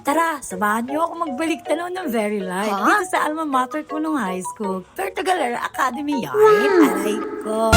Tara, samahan niyo ako magbalik-tanaw ng very light Ha? dito sa alma mater ko nung high school. Puerto Galera Academy yan. Aray ko.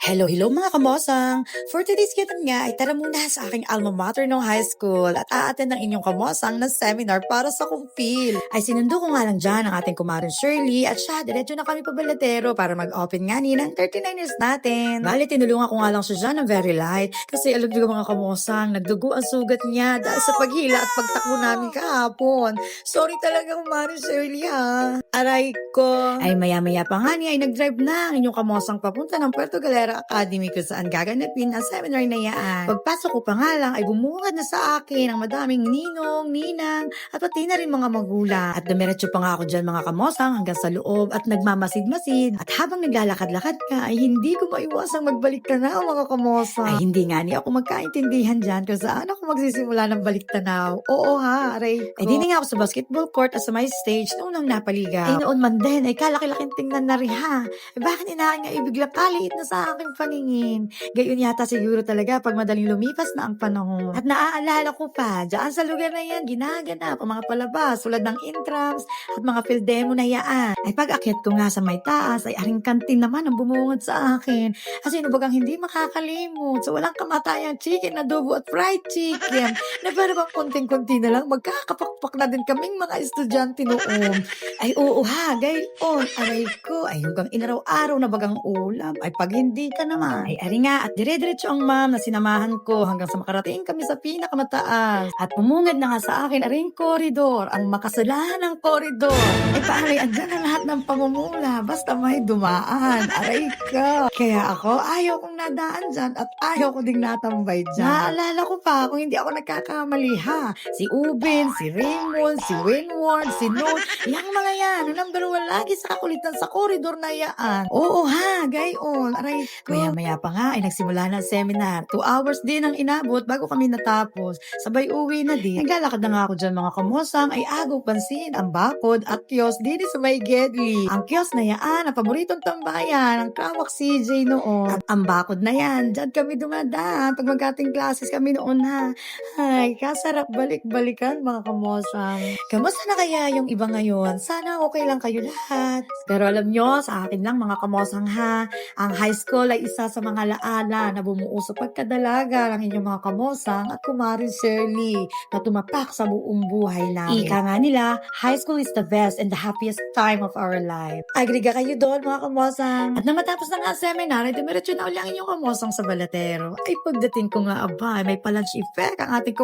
Hello mga kamosang! For today's kitan nga ay tara muna sa aking alma mater nung high school at aaten ng inyong kamosang na seminar para sa kumpil. Ay sinundo ko nga lang dyan ang ating kumarin Shirley at siya, diretso na kami pabalatero para mag-open nga ni ng 39ers natin. Bali, tinulungan ko nga lang siya dyan ng very light kasi alam nyo mga kamosang, nagdugo ang sugat niya dahil sa paghila at pagtakbo namin kahapon. Sorry talaga kumarin Shirley ha. Aray ko. Ay maya-maya pa nga niya ay nag-drive na ang inyong kamosang papunta ng Puerto Galera Academy kung saan gaganapin ang seminar na yan. Pagpasok ko pa nga lang ay bumungad na sa akin ang madaming ninong, ninang at pati na rin mga magulang. At dumiretso pa nga ako dyan mga kamosang hanggang sa loob at nagmamasid-masid. At habang naglalakad-lakad ka ay hindi ko maiwasang magbalik tanaw mga kamosang. Ay hindi nga ni ako magkaintindihan dyan kung saan ako magsisimula ng balik tanaw. Oo ha, aray ko. Ay di na nga ako sa basketball court at sa my stage noong nang napaligaw. Ay noon man din ay kalaki-laking tingnan na rin ha. Eh, bakit inaan nga ibiglang kaliit na sa aking paningin? Gayon yata siguro talaga pag madaling lumipas na ang panahon. At naaalala ko pa, dyan sa lugar na yan, ginaganap ang mga palabas tulad ng intrams at mga field demo na yaan. Ay pag akyat ko nga sa may taas, ay aring kantin naman ang bumungad sa akin. As sino bagang hindi makakalimot sa walang kamatayang chicken, adobo at fried chicken. Na para bang konting-konti na lang, magkakapakpak na din kaming mga estudyante noon. Ay oo ha, gayon. Aray ko, ay hanggang inaraw-araw na bagang ulam. Ay pag hindi ka naman. Ay ari nga, at dire-diretso ang ma'am na sinamahan ko hanggang sa makarating kami sa pinakamataas. At pumungad na nga sa akin aring koridor, ang makasalahan ng koridor. Ay paaray, andyan ang lahat ng pangumula, basta may dumaan. Aray ka. Kaya ako, ayaw kong nadaan dyan at ayaw ko ding natambay dyan. Naalala ko pa kung hindi ako nagkakamali ha. Si Ubin, si Raymond, si Winward, si Noon, yung mga yan, alam dalawa lagi sa kakulitan sa koridor na yaan. Oo ha, gayon. Aray ko. Maya-maya pa nga ay nagsimula ng seminar. 2 hours din ang inabot bago kami natapos. Sabay uwi na din. Naglalakad na nga ako dyan mga kamosang ay agaw pansin ang bakod at kiosk din sa may Gedli. Ang kiosk na yan, ang paboritong tambayan, ang Krawak CJ noon. At ang bakod na yan, dyan kami dumadaan pag mag-ating classes kami noon ha. Ay, kasarap balik-balikan mga kamosang. Kamusta na kaya yung iba ngayon? Sana okay lang kayo lahat. Pero alam nyo, sa akin lang mga kamosang ha, ang high school ay isa sa mga laala na bumuo sa pagkadalaga ng inyong mga kamosang at kumarin Shirley na tumatak sa buong buhay namin. Ika nga nila, high school is the best and the happiest time of our life. Agriga kayo doon mga kamosang. At nang matapos na nga ang seminar, ay dumiretso na ulit ang inyong kamosang sa balatero. Ay pagdating ko nga aba, may pa-lunch effect ang ating